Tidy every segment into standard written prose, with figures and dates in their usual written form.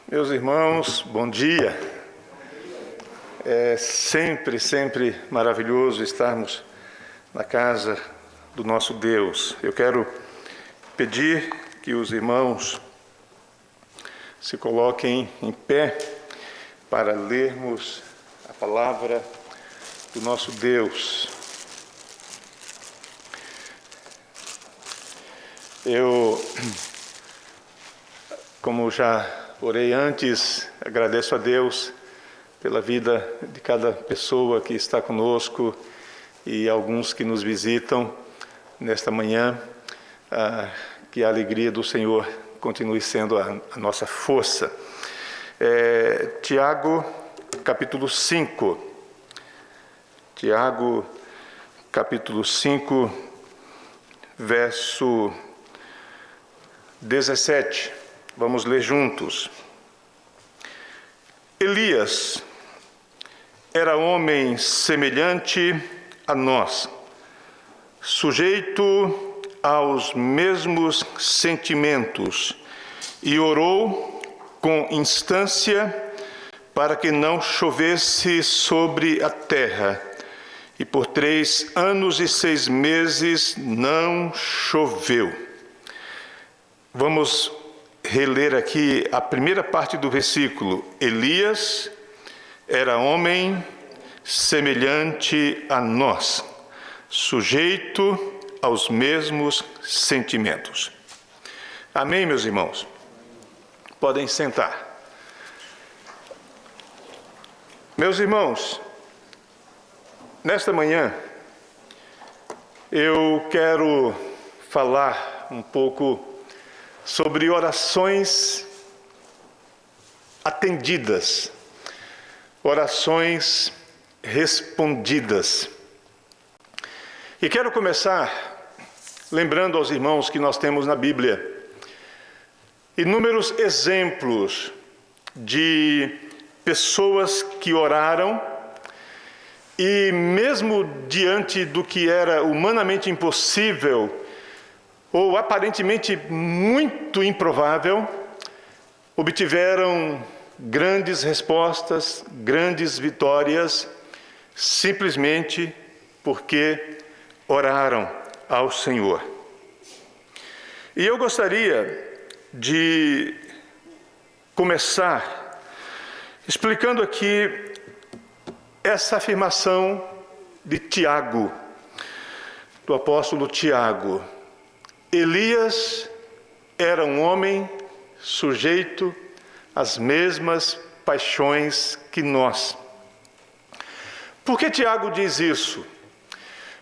Meus irmãos, bom dia. É sempre maravilhoso estarmos na casa do nosso Deus. Eu quero pedir que os irmãos se coloquem em pé para lermos a palavra do nosso Deus. Eu, como já orei antes, agradeço a Deus pela vida de cada pessoa que está conosco e alguns que nos visitam nesta manhã. Que a alegria do Senhor continue sendo a nossa força. Tiago, capítulo 5. Tiago, capítulo 5, verso 17. Vamos ler juntos. Elias era homem semelhante a nós, sujeito aos mesmos sentimentos, e orou com instância para que não chovesse sobre a terra. E por 3 anos e 6 meses não choveu. Vamos reler aqui a primeira parte do versículo. Elias era homem semelhante a nós, sujeito aos mesmos sentimentos. Amém, meus irmãos? Podem sentar. Meus irmãos, nesta manhã eu quero falar um pouco sobre orações atendidas, orações respondidas. E quero começar lembrando aos irmãos que nós temos na Bíblia inúmeros exemplos de pessoas que oraram e mesmo diante do que era humanamente impossível ou aparentemente muito improvável, obtiveram grandes respostas, grandes vitórias, simplesmente porque oraram ao Senhor. E eu gostaria de começar explicando aqui essa afirmação de Tiago, do apóstolo Tiago. Elias era um homem sujeito às mesmas paixões que nós. Por que Tiago diz isso?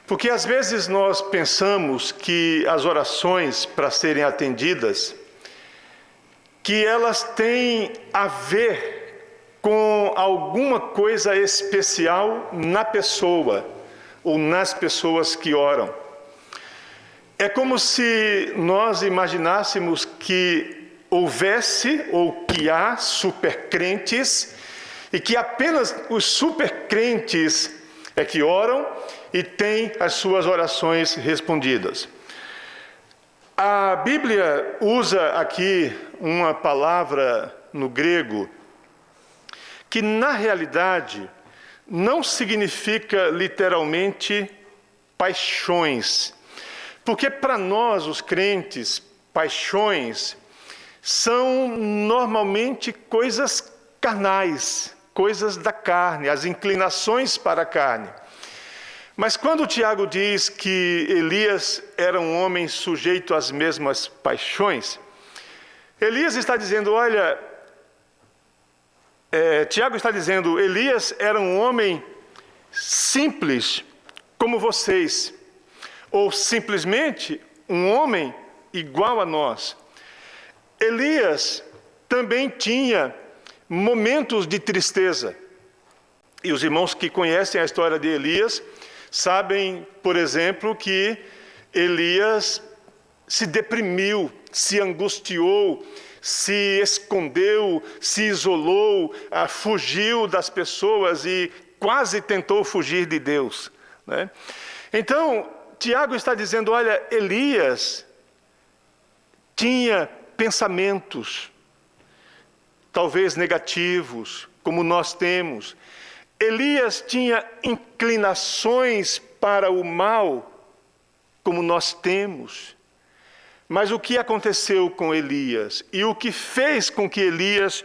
Porque às vezes nós pensamos que as orações, para serem atendidas, que elas têm a ver com alguma coisa especial na pessoa ou nas pessoas que oram. É como se nós imaginássemos que houvesse ou que há supercrentes e que apenas os supercrentes é que oram e têm as suas orações respondidas. A Bíblia usa aqui uma palavra no grego que, na realidade, não significa literalmente paixões. Porque para nós, os crentes, paixões são normalmente coisas carnais, coisas da carne, as inclinações para a carne. Mas quando o Tiago diz que Elias era um homem sujeito às mesmas paixões, Elias está dizendo, Tiago está dizendo, Elias era um homem simples como vocês, ou simplesmente um homem igual a nós. Elias também tinha momentos de tristeza. E os irmãos que conhecem a história de Elias sabem, por exemplo, que Elias se deprimiu, se angustiou, se escondeu, se isolou, fugiu das pessoas e quase tentou fugir de Deus, né? Então, Tiago está dizendo, Elias tinha pensamentos, talvez negativos, como nós temos. Elias tinha inclinações para o mal, como nós temos. Mas o que aconteceu com Elias? E o que fez com que Elias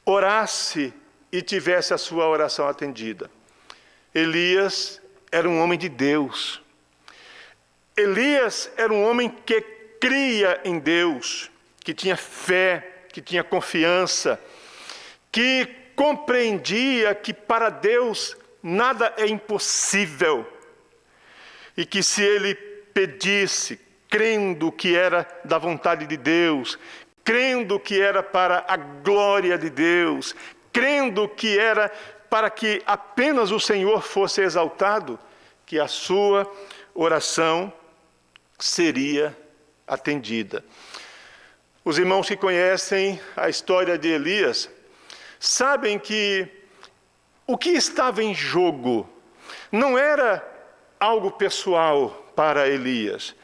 orasse e tivesse a sua oração atendida? Elias era um homem de Deus. Elias era um homem que cria em Deus, que tinha fé, que tinha confiança, que compreendia que para Deus nada é impossível. E que se ele pedisse, crendo que era da vontade de Deus, crendo que era para a glória de Deus, crendo que era para que apenas o Senhor fosse exaltado, que a sua oração seria atendida. Os irmãos que conhecem a história de Elias sabem que o que estava em jogo não era algo pessoal para Elias.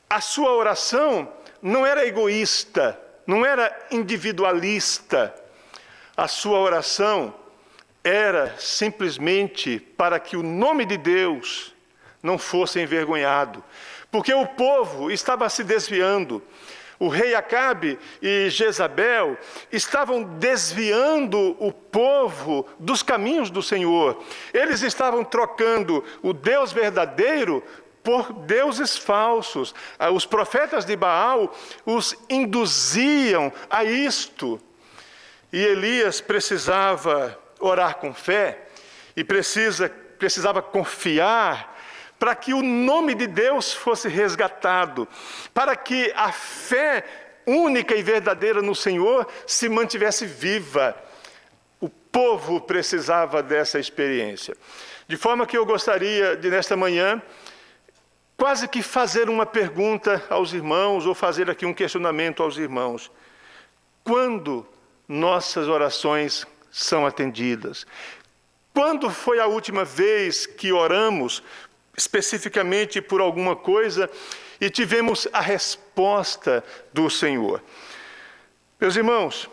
A sua oração não era egoísta, não era individualista. A sua oração era simplesmente para que o nome de Deus não fosse envergonhado, porque o povo estava se desviando. O rei Acabe e Jezabel estavam desviando o povo dos caminhos do Senhor. Eles estavam trocando o Deus verdadeiro por deuses falsos. Os profetas de Baal os induziam a isto. E Elias precisava orar com fé e precisava confiar para que o nome de Deus fosse resgatado, para que a fé única e verdadeira no Senhor se mantivesse viva. O povo precisava dessa experiência. De forma que eu gostaria de, nesta manhã, quase que fazer uma pergunta aos irmãos, ou fazer aqui um questionamento aos irmãos. Quando nossas orações são atendidas? Quando foi a última vez que oramos especificamente por alguma coisa e tivemos a resposta do Senhor? Meus irmãos,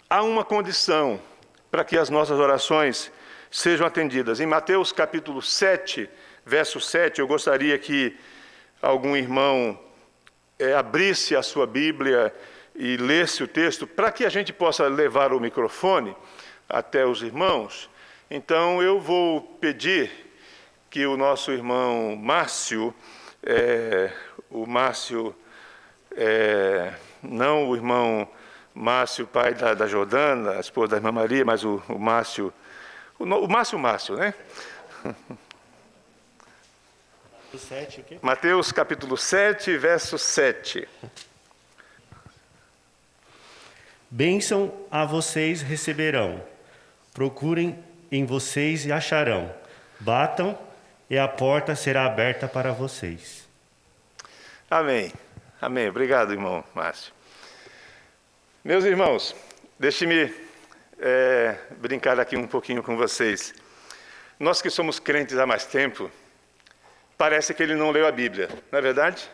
há uma condição para que as nossas orações sejam atendidas. Em Mateus capítulo 7, verso 7, eu gostaria que algum irmão abrisse a sua Bíblia e lesse o texto, para que a gente possa levar o microfone até os irmãos. Então eu vou pedir que o nosso irmão Márcio, não o irmão Márcio, pai da Jordana, a esposa da irmã Maria, mas o Márcio, Márcio, né? Mateus capítulo 7, verso 7. Bênção a vocês receberão, procurem em vocês e acharão, batam e a porta será aberta para vocês. Amém. Amém. Obrigado, irmão Márcio. Meus irmãos, deixe-me brincar aqui um pouquinho com vocês. Nós que somos crentes há mais tempo, parece que ele não leu a Bíblia, não é verdade?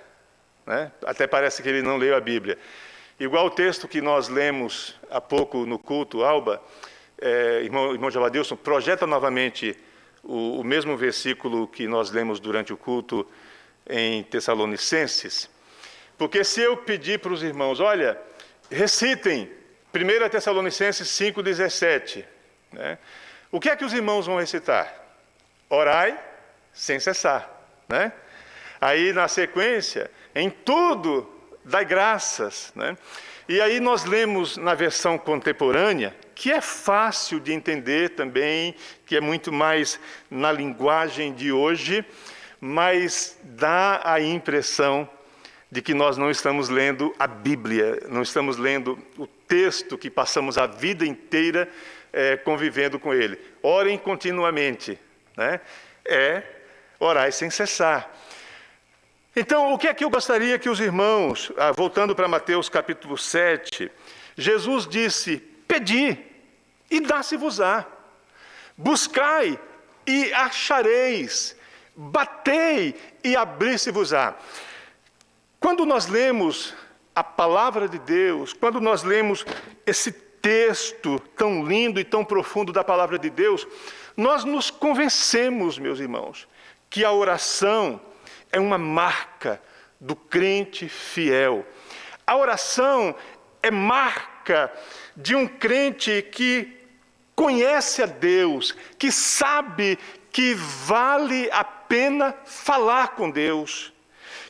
Né? Até parece que ele não leu a Bíblia. Igual o texto que nós lemos há pouco no culto, Alba, irmão Javadilson, projeta novamente o mesmo versículo que nós lemos durante o culto em Tessalonicenses. Porque se eu pedir para os irmãos, olha, recitem 1 Tessalonicenses 5,17, né? O que é que os irmãos vão recitar? Orai sem cessar, né? Aí na sequência, em tudo dai graças, né? E aí nós lemos na versão contemporânea, que é fácil de entender também, que é muito mais na linguagem de hoje, mas dá a impressão de que nós não estamos lendo a Bíblia, não estamos lendo o texto que passamos a vida inteira convivendo com ele. Orem continuamente, né? Orai sem cessar. Então, o que é que eu gostaria que os irmãos, voltando para Mateus capítulo 7, Jesus disse, pedi e dá-se-vos-á, buscai e achareis, batei e abrir-se-vos-á. Quando nós lemos a palavra de Deus, quando nós lemos esse texto tão lindo e tão profundo da palavra de Deus, nós nos convencemos, meus irmãos, que a oração é uma marca do crente fiel. A oração é marca de um crente que conhece a Deus, que sabe que vale a pena falar com Deus,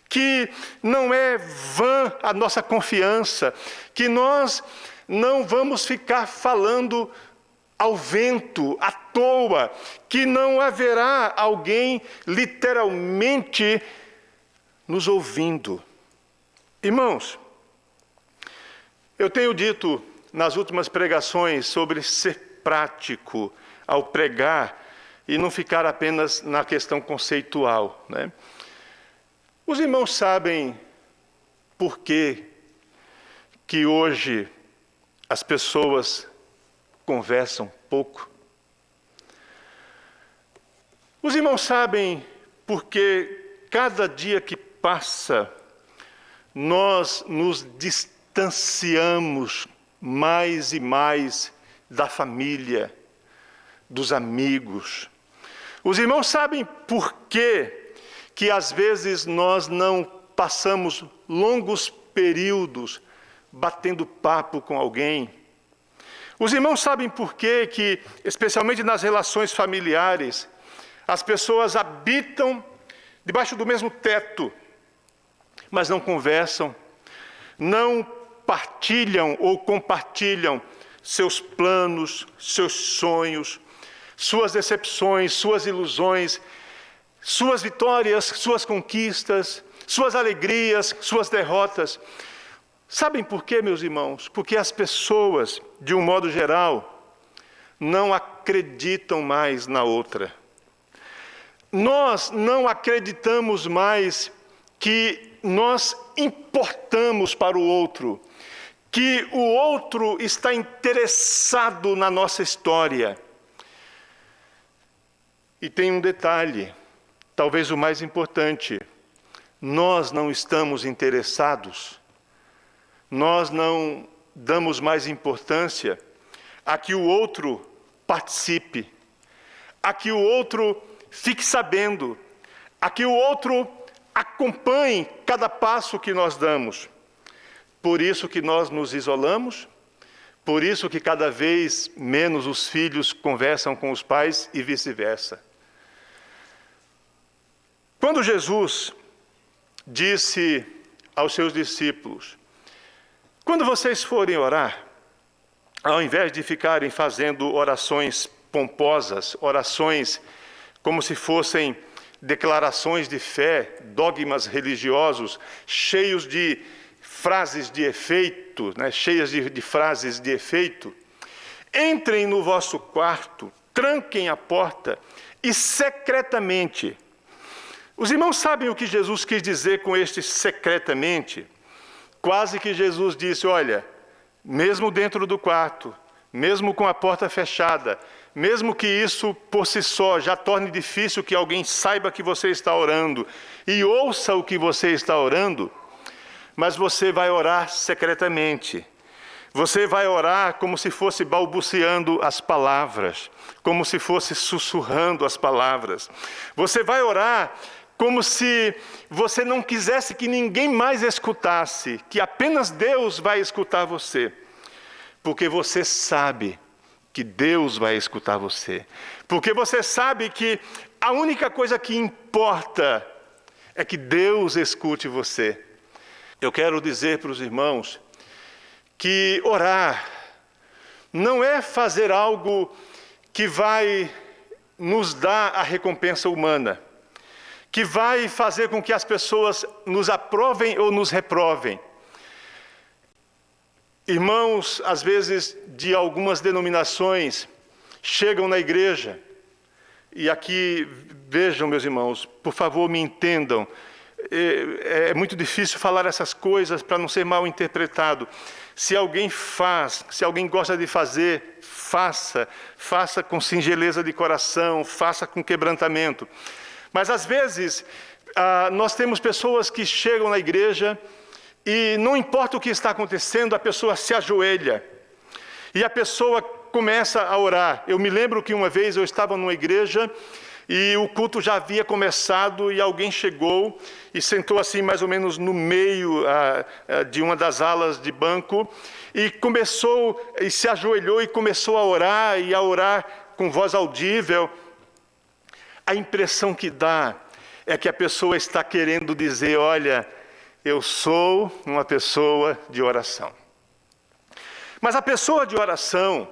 que não é vã a nossa confiança, que nós não vamos ficar falando ao vento, à toa, que não haverá alguém literalmente nos ouvindo. Irmãos, eu tenho dito nas últimas pregações sobre ser prático ao pregar e não ficar apenas na questão conceitual, né? Os irmãos sabem por que hoje as pessoas conversam pouco? Os irmãos sabem por que cada dia que passa nós nos distanciamos mais e mais da família, dos amigos? Os irmãos sabem por que às vezes nós não passamos longos períodos batendo papo com alguém? Os irmãos sabem por que, especialmente nas relações familiares, as pessoas habitam debaixo do mesmo teto, mas não conversam, não partilham ou compartilham seus planos, seus sonhos, suas decepções, suas ilusões, suas vitórias, suas conquistas, suas alegrias, suas derrotas. Sabem por quê, meus irmãos? Porque as pessoas, de um modo geral, não acreditam mais na outra. Nós não acreditamos mais que nós importamos para o outro, que o outro está interessado na nossa história. E tem um detalhe, talvez o mais importante: nós não estamos interessados, nós não damos mais importância a que o outro participe, a que o outro fique sabendo, a que o outro acompanhe cada passo que nós damos. Por isso que nós nos isolamos, por isso que cada vez menos os filhos conversam com os pais e vice-versa. Quando Jesus disse aos seus discípulos: quando vocês forem orar, ao invés de ficarem fazendo orações pomposas, orações como se fossem declarações de fé, dogmas religiosos, cheios de frases de efeito, né, cheias de frases de efeito, entrem no vosso quarto, tranquem a porta e secretamente. Os irmãos sabem o que Jesus quis dizer com este secretamente? Quase que Jesus disse: olha, mesmo dentro do quarto, mesmo com a porta fechada, mesmo que isso por si só já torne difícil que alguém saiba que você está orando e ouça o que você está orando, mas você vai orar secretamente. Você vai orar como se fosse balbuciando as palavras, como se fosse sussurrando as palavras. Você vai orar como se você não quisesse que ninguém mais escutasse, que apenas Deus vai escutar você. Porque você sabe que Deus vai escutar você. Porque você sabe que a única coisa que importa é que Deus escute você. Eu quero dizer para os irmãos que orar não é fazer algo que vai nos dar a recompensa humana, que vai fazer com que as pessoas nos aprovem ou nos reprovem. Irmãos, às vezes, de algumas denominações, chegam na igreja, e aqui, vejam, meus irmãos, por favor, me entendam, é muito difícil falar essas coisas para não ser mal interpretado. Se alguém faz, se alguém gosta de fazer, faça com singeleza de coração, faça com quebrantamento. Mas, às vezes, nós temos pessoas que chegam na igreja e não importa o que está acontecendo, a pessoa se ajoelha. e a pessoa começa a orar. Eu me lembro que uma vez eu estava numa igreja e o culto já havia começado e alguém chegou e sentou assim mais ou menos no meio de uma das alas de banco e começou, e se ajoelhou e começou a orar com voz audível. A impressão que dá é que a pessoa está querendo dizer: olha, eu sou uma pessoa de oração. Mas a pessoa de oração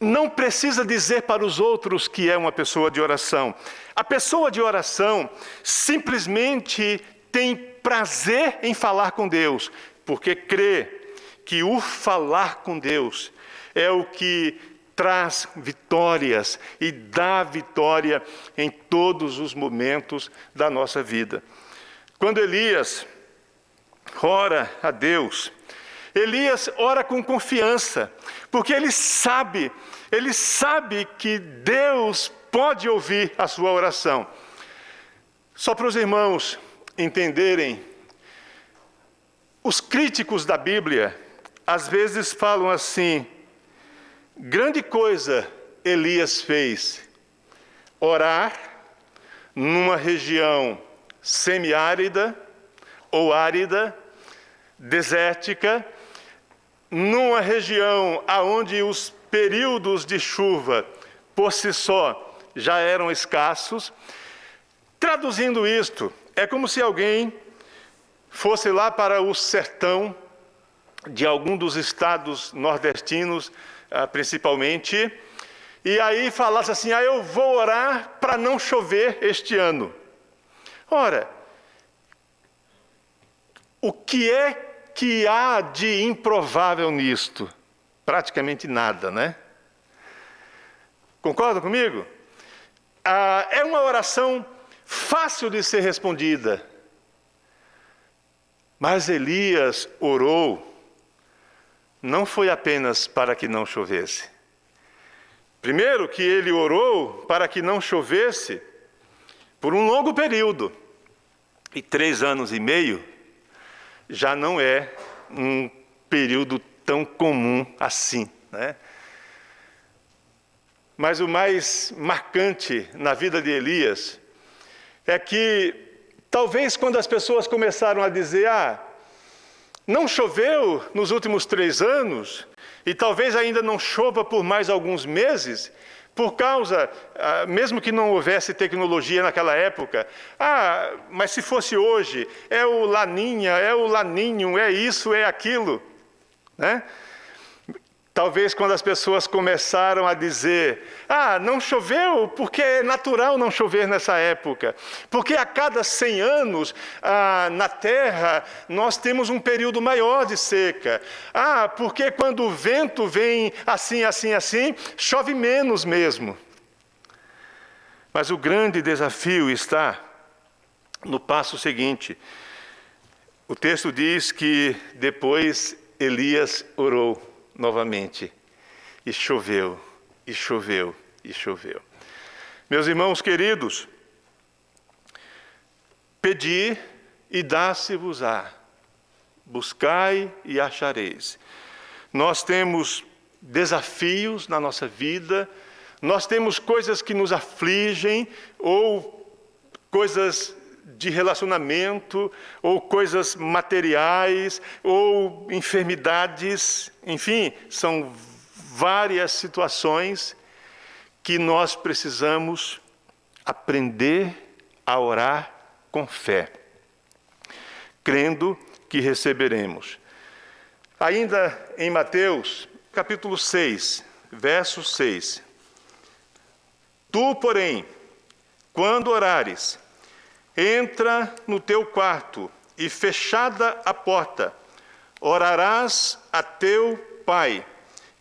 não precisa dizer para os outros que é uma pessoa de oração. A pessoa de oração simplesmente tem prazer em falar com Deus, porque crê que o falar com Deus é o que traz vitórias e dá vitória em todos os momentos da nossa vida. Quando Elias ora a Deus, Elias ora com confiança, porque ele sabe que Deus pode ouvir a sua oração. Só para os irmãos entenderem, os críticos da Bíblia às vezes falam assim: grande coisa Elias fez, orar numa região semiárida ou árida, desértica, numa região onde os períodos de chuva, por si só, já eram escassos. Traduzindo isto, é como se alguém fosse lá para o sertão de algum dos estados nordestinos, principalmente, e aí falasse assim: eu vou orar para não chover este ano. Ora, o que é que há de improvável nisto? Praticamente nada, né? Concorda comigo? É uma oração fácil de ser respondida. Mas Elias orou, não foi apenas para que não chovesse. Primeiro que ele orou para que não chovesse por um longo período. E 3 anos e meio já não é um período tão comum assim, né? Mas o mais marcante na vida de Elias é que, talvez quando as pessoas começaram a dizer: não choveu nos últimos 3 anos, e talvez ainda não chova por mais alguns meses, por causa, mesmo que não houvesse tecnologia naquela época, mas se fosse hoje, é o Laninha, é o Laninho, é isso, é aquilo, né? Talvez quando as pessoas começaram a dizer: não choveu porque é natural não chover nessa época, porque a cada 100 anos na terra nós temos um período maior de seca, porque quando o vento vem assim, assim, assim, chove menos mesmo. Mas o grande desafio está no passo seguinte. O texto diz que depois Elias orou novamente, e choveu, e choveu, e choveu. Meus irmãos queridos, pedi e dá-se-vos-á, buscai e achareis. Nós temos desafios na nossa vida, nós temos coisas que nos afligem, ou coisas de relacionamento, ou coisas materiais, ou enfermidades, enfim, são várias situações que nós precisamos aprender a orar com fé, crendo que receberemos. Ainda em Mateus, capítulo 6, verso 6. Tu, porém, quando orares, entra no teu quarto e, fechada a porta, orarás a teu Pai,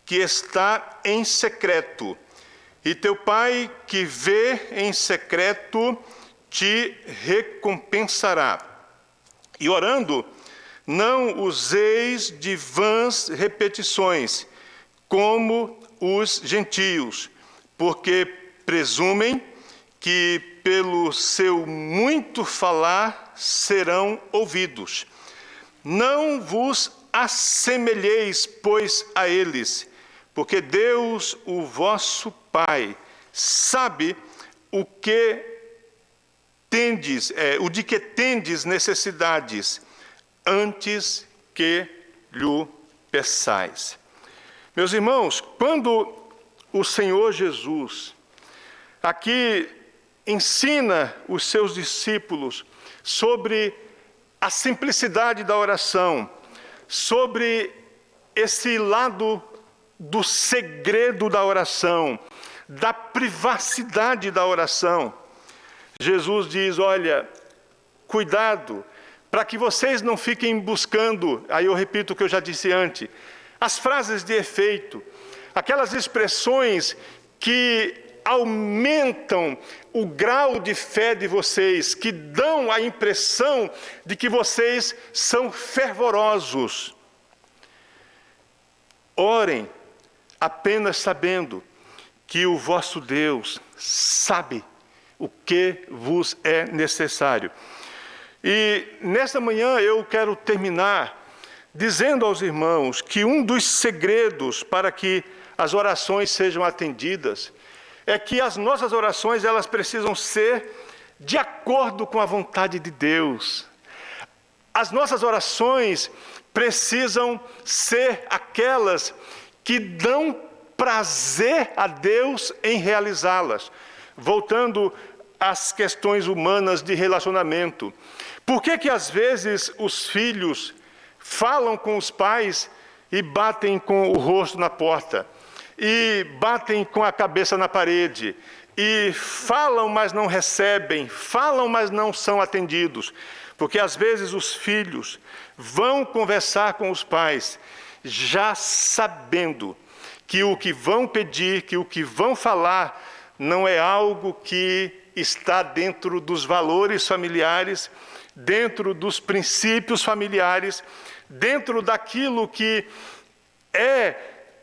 que está em secreto, e teu Pai, que vê em secreto, te recompensará. E orando, não useis de vãs repetições, como os gentios, porque presumem que pelo seu muito falar serão ouvidos. Não vos assemelheis, pois, a eles, porque Deus, o vosso Pai, sabe o de que tendes necessidades, antes que lhe peçais. Meus irmãos, quando o Senhor Jesus aqui ensina os seus discípulos sobre a simplicidade da oração, sobre esse lado do segredo da oração, da privacidade da oração, Jesus diz: olha, cuidado, para que vocês não fiquem buscando, aí eu repito o que eu já disse antes, as frases de efeito, aquelas expressões que aumentam o grau de fé de vocês, que dão a impressão de que vocês são fervorosos. Orem apenas sabendo que o vosso Deus sabe o que vos é necessário. E nesta manhã eu quero terminar dizendo aos irmãos que um dos segredos para que as orações sejam atendidas é que as nossas orações, elas precisam ser de acordo com a vontade de Deus. As nossas orações precisam ser aquelas que dão prazer a Deus em realizá-las. Voltando às questões humanas de relacionamento. Por que às vezes os filhos falam com os pais e batem com o rosto na porta? E batem com a cabeça na parede, e falam, mas não recebem, falam, mas não são atendidos, porque às vezes os filhos vão conversar com os pais, já sabendo que o que vão pedir, que o que vão falar, não é algo que está dentro dos valores familiares, dentro dos princípios familiares, dentro daquilo que é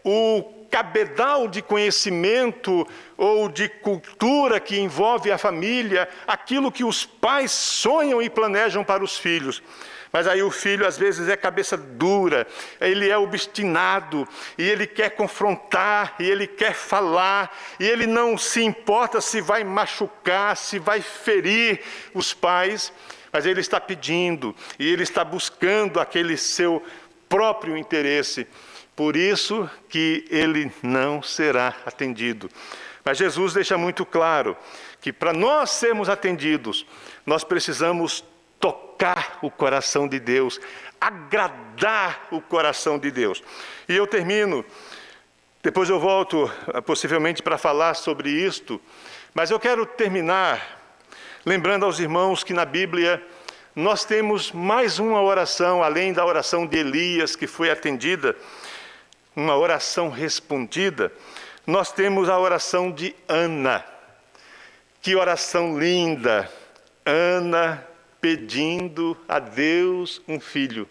o cabedal de conhecimento ou de cultura que envolve a família, aquilo que os pais sonham e planejam para os filhos. Mas aí o filho às vezes é cabeça dura, ele é obstinado, e ele quer confrontar, e ele quer falar, e ele não se importa se vai machucar, se vai ferir os pais, mas ele está pedindo, e ele está buscando aquele seu próprio interesse. Por isso que ele não será atendido. Mas Jesus deixa muito claro que para nós sermos atendidos, nós precisamos tocar o coração de Deus, agradar o coração de Deus. E eu termino, depois eu volto possivelmente para falar sobre isto, mas eu quero terminar lembrando aos irmãos que na Bíblia nós temos mais uma oração, além da oração de Elias que foi atendida, uma oração respondida, nós temos a oração de Ana. Que oração linda! Ana pedindo a Deus um filho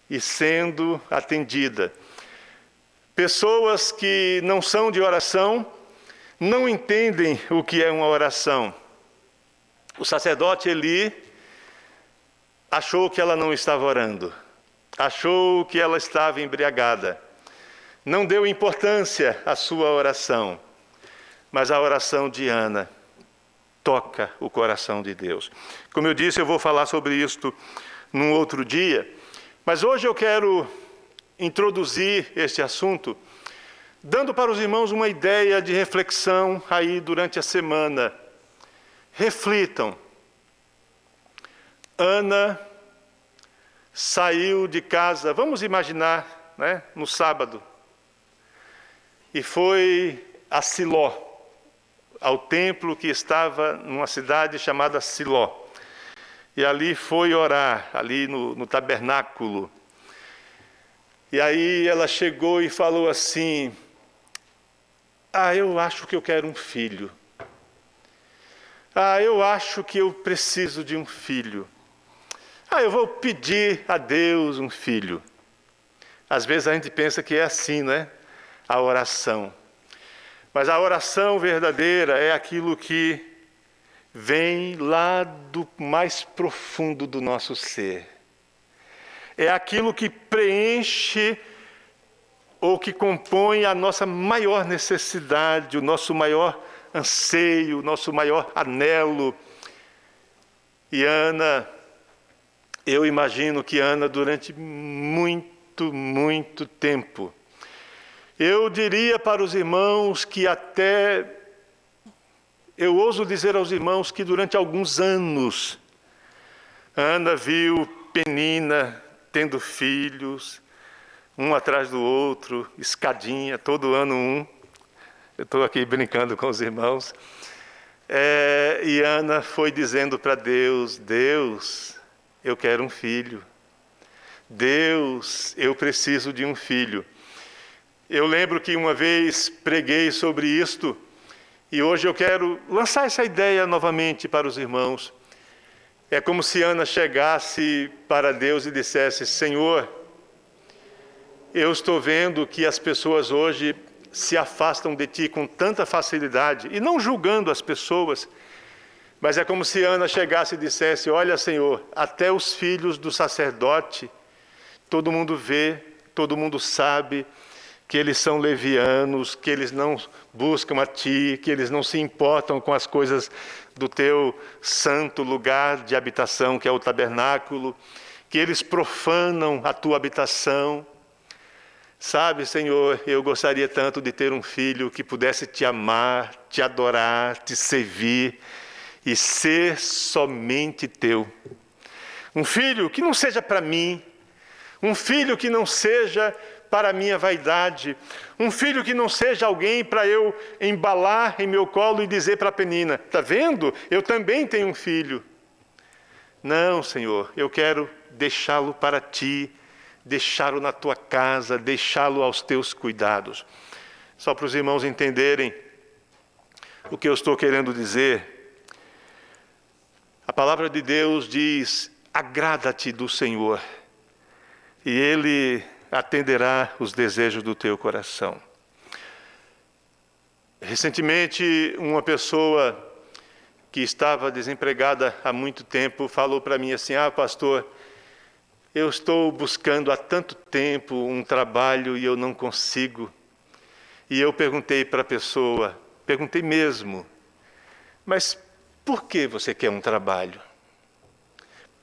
e sendo atendida. Pessoas que não são de oração não entendem o que é uma oração. O sacerdote Eli achou que ela não estava orando, achou que ela estava embriagada, não deu importância à sua oração, mas a oração de Ana toca o coração de Deus. Como eu disse, eu vou falar sobre isto num outro dia, mas hoje eu quero introduzir este assunto, dando para os irmãos uma ideia de reflexão aí durante a semana. Reflitam. Ana saiu de casa, vamos imaginar, né, no sábado, e foi a Siló, ao templo que estava numa cidade chamada Siló. E ali foi orar, ali no tabernáculo. E aí ela chegou e falou assim: eu acho que eu quero um filho. Eu acho que eu preciso de um filho. Eu vou pedir a Deus um filho. Às vezes a gente pensa que é assim, né? A oração. Mas a oração verdadeira é aquilo que vem lá do mais profundo do nosso ser. É aquilo que preenche ou que compõe a nossa maior necessidade, o nosso maior anseio, o nosso maior anelo. E Ana, eu imagino que Ana, durante muito tempo, eu diria para os irmãos que eu ouso dizer aos irmãos que durante alguns anos, Ana viu Penina tendo filhos, um atrás do outro, escadinha, todo ano um. Eu estou aqui brincando com os irmãos. E Ana foi dizendo para Deus: Deus, eu quero um filho. Deus, eu preciso de um filho. Eu lembro que uma vez preguei sobre isto, e hoje eu quero lançar essa ideia novamente para os irmãos. É como se Ana chegasse para Deus e dissesse: Senhor, eu estou vendo que as pessoas hoje se afastam de Ti com tanta facilidade, e não julgando as pessoas, mas é como se Ana chegasse e dissesse: olha, Senhor, até os filhos do sacerdote, todo mundo vê, todo mundo sabe que eles são levianos, que eles não buscam a Ti, que eles não se importam com as coisas do Teu santo lugar de habitação, que é o tabernáculo, que eles profanam a Tua habitação. Sabe, Senhor, eu gostaria tanto de ter um filho que pudesse Te amar, Te adorar, Te servir e ser somente Teu. Um filho que não seja para mim, um filho que não seja para a minha vaidade, um filho que não seja alguém para eu embalar em meu colo e dizer para a Penina: está vendo? Eu também tenho um filho. Não, Senhor, eu quero deixá-lo para Ti, deixá-lo na Tua casa, deixá-lo aos Teus cuidados. Só para os irmãos entenderem o que eu estou querendo dizer, a palavra de Deus diz: agrada-te do Senhor, e Ele atenderá os desejos do teu coração. Recentemente, uma pessoa que estava desempregada há muito tempo falou para mim assim: pastor, eu estou buscando há tanto tempo um trabalho e eu não consigo. E eu perguntei para a pessoa, perguntei mesmo: mas por que você quer um trabalho?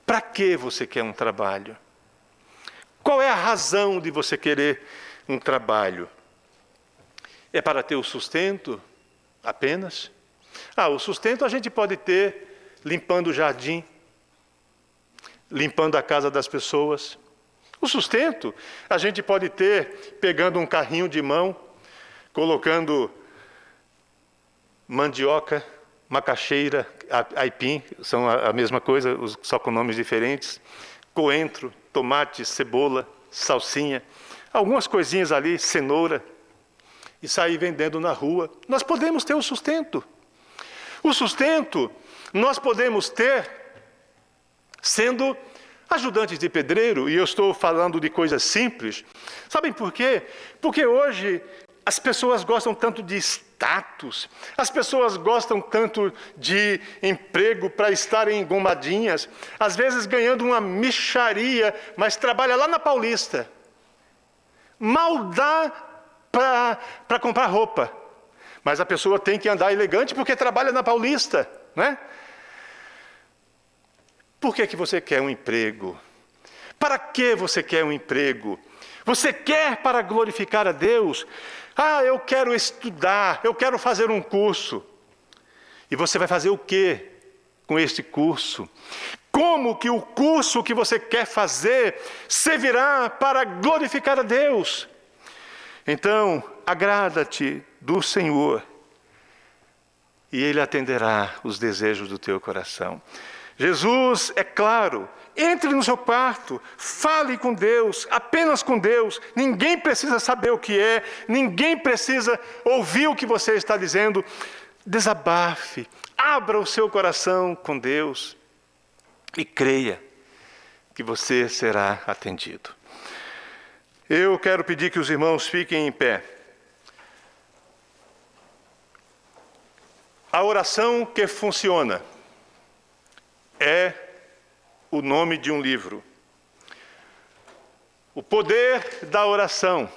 Para que você quer um trabalho? Qual é a razão de você querer um trabalho? É para ter o sustento apenas? O sustento a gente pode ter limpando o jardim, limpando a casa das pessoas. O sustento a gente pode ter pegando um carrinho de mão, colocando mandioca, macaxeira, aipim, são a mesma coisa, só com nomes diferentes, coentro, tomate, cebola, salsinha, algumas coisinhas ali, cenoura, e sair vendendo na rua. Nós podemos ter o sustento. O sustento nós podemos ter sendo ajudantes de pedreiro, e eu estou falando de coisas simples. Sabem por quê? Porque hoje as pessoas gostam tanto de status, as pessoas gostam tanto de emprego para estarem engomadinhas, às vezes ganhando uma mixaria, mas trabalha lá na Paulista. Mal dá para comprar roupa, mas a pessoa tem que andar elegante porque trabalha na Paulista, né? Por que você quer um emprego? Para que você quer um emprego? Você quer para glorificar a Deus? Eu quero estudar, eu quero fazer um curso. E você vai fazer o quê com este curso? Como que o curso que você quer fazer servirá para glorificar a Deus? Então, agrada-te do Senhor, e Ele atenderá os desejos do teu coração. Jesus, é claro, entre no seu quarto, fale com Deus, apenas com Deus. Ninguém precisa saber o que é, ninguém precisa ouvir o que você está dizendo. Desabafe, abra o seu coração com Deus e creia que você será atendido. Eu quero pedir que os irmãos fiquem em pé. A oração que funciona é o nome de um livro. O poder da oração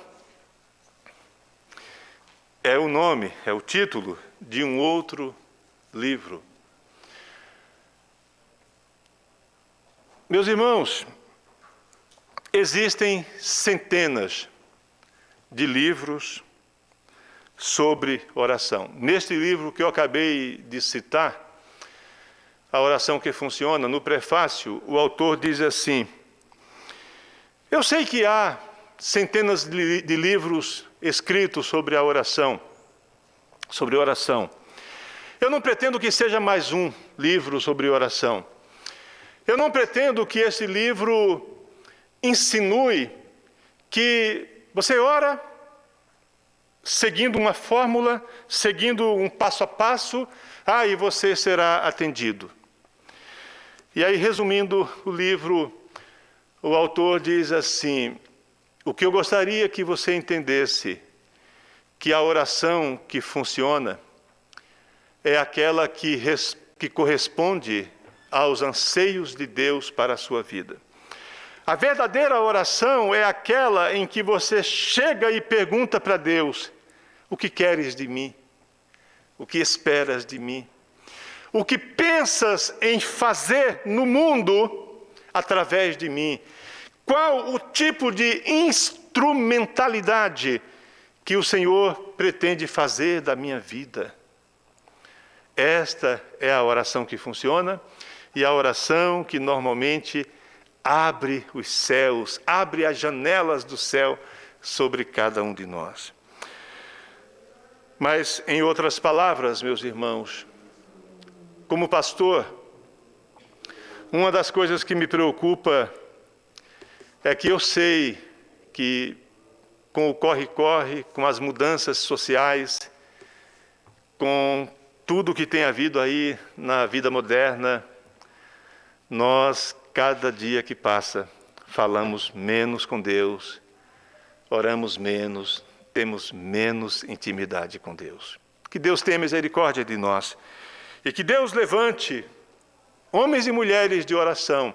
é o nome, é o título de um outro livro. Meus irmãos, existem centenas de livros sobre oração. Neste livro que eu acabei de citar, A Oração que Funciona, no prefácio, o autor diz assim: eu sei que há centenas de livros escritos sobre a oração, sobre oração. Eu não pretendo que seja mais um livro sobre oração. Eu não pretendo que esse livro insinue que você ora seguindo uma fórmula, seguindo um passo a passo, e você será atendido. E aí, resumindo o livro, o autor diz assim: o que eu gostaria que você entendesse, que a oração que funciona é aquela que corresponde aos anseios de Deus para a sua vida. A verdadeira oração é aquela em que você chega e pergunta para Deus: o que queres de mim? O que esperas de mim? O que pensas em fazer no mundo através de mim? Qual o tipo de instrumentalidade que o Senhor pretende fazer da minha vida? Esta é a oração que funciona e a oração que normalmente abre os céus, abre as janelas do céu sobre cada um de nós. Mas, em outras palavras, meus irmãos, como pastor, uma das coisas que me preocupa é que eu sei que com o corre-corre, com as mudanças sociais, com tudo que tem havido aí na vida moderna, nós, cada dia que passa, falamos menos com Deus, oramos menos, temos menos intimidade com Deus. Que Deus tenha misericórdia de nós e que Deus levante homens e mulheres de oração,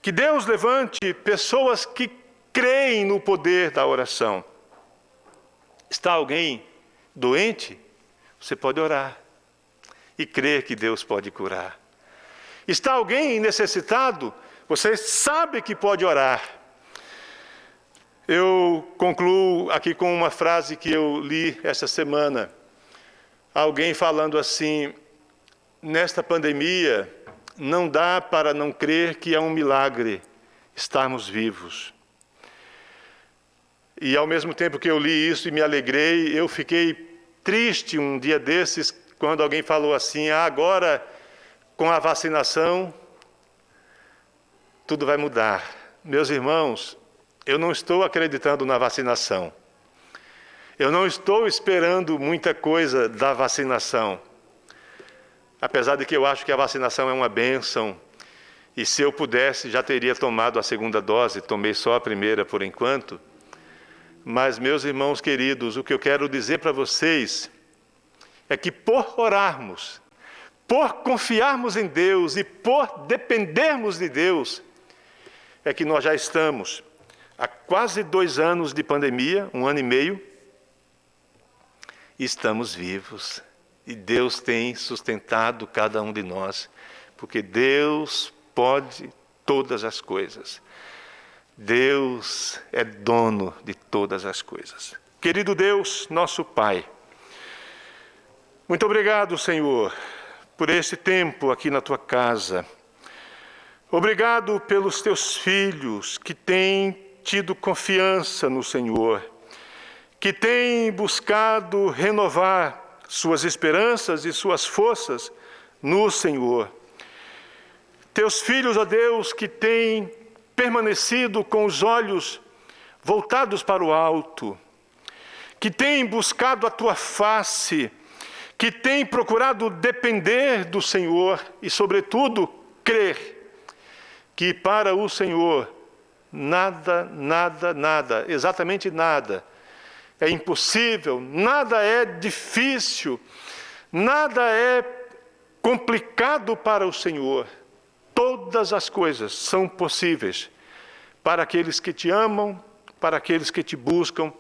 que Deus levante pessoas que creem no poder da oração. Está alguém doente? Você pode orar e crer que Deus pode curar. Está alguém necessitado? Você sabe que pode orar. Eu concluo aqui com uma frase que eu li esta semana. Alguém falando assim: nesta pandemia, não dá para não crer que é um milagre estarmos vivos. E ao mesmo tempo que eu li isso e me alegrei, eu fiquei triste um dia desses, quando alguém falou assim: agora, com a vacinação, tudo vai mudar. Meus irmãos, eu não estou acreditando na vacinação. Eu não estou esperando muita coisa da vacinação. Apesar de que eu acho que a vacinação é uma bênção, e se eu pudesse, já teria tomado a segunda dose, tomei só a primeira por enquanto. Mas, meus irmãos queridos, o que eu quero dizer para vocês é que por orarmos, por confiarmos em Deus e por dependermos de Deus, é que nós já estamos há quase 2 anos de pandemia, 1 ano e meio, e estamos vivos. E Deus tem sustentado cada um de nós, porque Deus pode todas as coisas. Deus é dono de todas as coisas. Querido Deus, nosso Pai, muito obrigado, Senhor, por esse tempo aqui na Tua casa. Obrigado pelos Teus filhos que têm tido confiança no Senhor, que têm buscado renovar suas esperanças e suas forças no Senhor. Teus filhos, ó Deus, que têm permanecido com os olhos voltados para o alto, que têm buscado a Tua face, que têm procurado depender do Senhor e, sobretudo, crer que para o Senhor nada, exatamente nada, é impossível, nada é difícil, nada é complicado para o Senhor. Todas as coisas são possíveis para aqueles que Te amam, para aqueles que Te buscam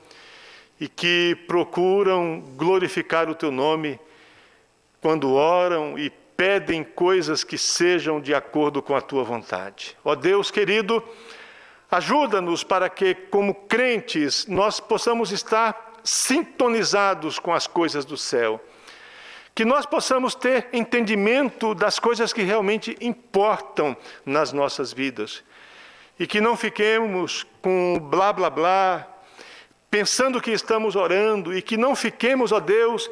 e que procuram glorificar o teu nome quando oram e pedem coisas que sejam de acordo com a tua vontade. Ó Deus querido, ajuda-nos para que, como crentes, nós possamos estar sintonizados com as coisas do céu. Que nós possamos ter entendimento das coisas que realmente importam nas nossas vidas. E que não fiquemos com blá, blá, blá, pensando que estamos orando, e que não fiquemos, ó Deus,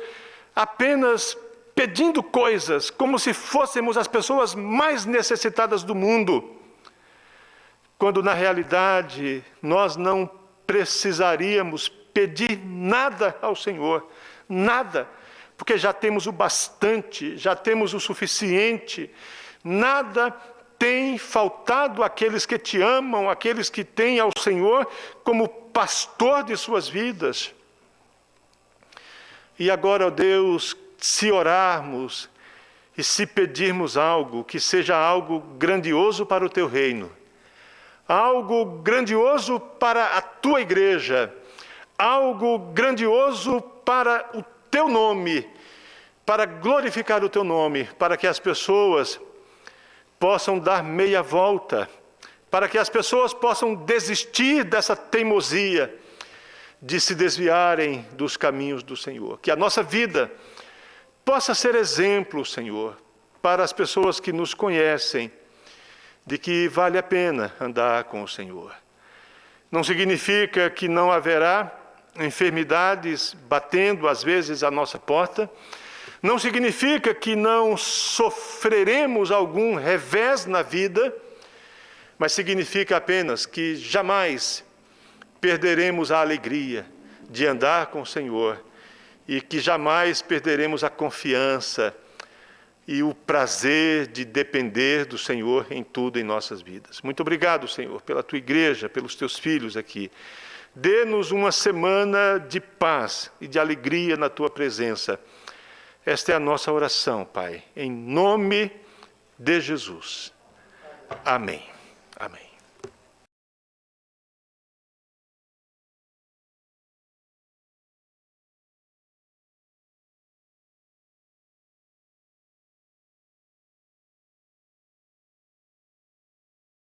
apenas pedindo coisas, como se fôssemos as pessoas mais necessitadas do mundo, quando na realidade nós não precisaríamos pedir nada ao Senhor, nada, porque já temos o bastante, já temos o suficiente, nada tem faltado àqueles que te amam, àqueles que têm ao Senhor como pastor de suas vidas. E agora, ó Deus, se orarmos e se pedirmos algo, que seja algo grandioso para o teu reino, algo grandioso para a tua igreja, algo grandioso para o teu nome, para glorificar o teu nome, para que as pessoas possam dar meia volta, para que as pessoas possam desistir dessa teimosia de se desviarem dos caminhos do Senhor. Que a nossa vida possa ser exemplo, Senhor, para as pessoas que nos conhecem, de que vale a pena andar com o Senhor. Não significa que não haverá enfermidades batendo às vezes à nossa porta, não significa que não sofreremos algum revés na vida, mas significa apenas que jamais perderemos a alegria de andar com o Senhor e que jamais perderemos a confiança e o prazer de depender do Senhor em tudo em nossas vidas. Muito obrigado, Senhor, pela tua igreja, pelos teus filhos aqui. Dê-nos uma semana de paz e de alegria na tua presença. Esta é a nossa oração, Pai, em nome de Jesus. Amém.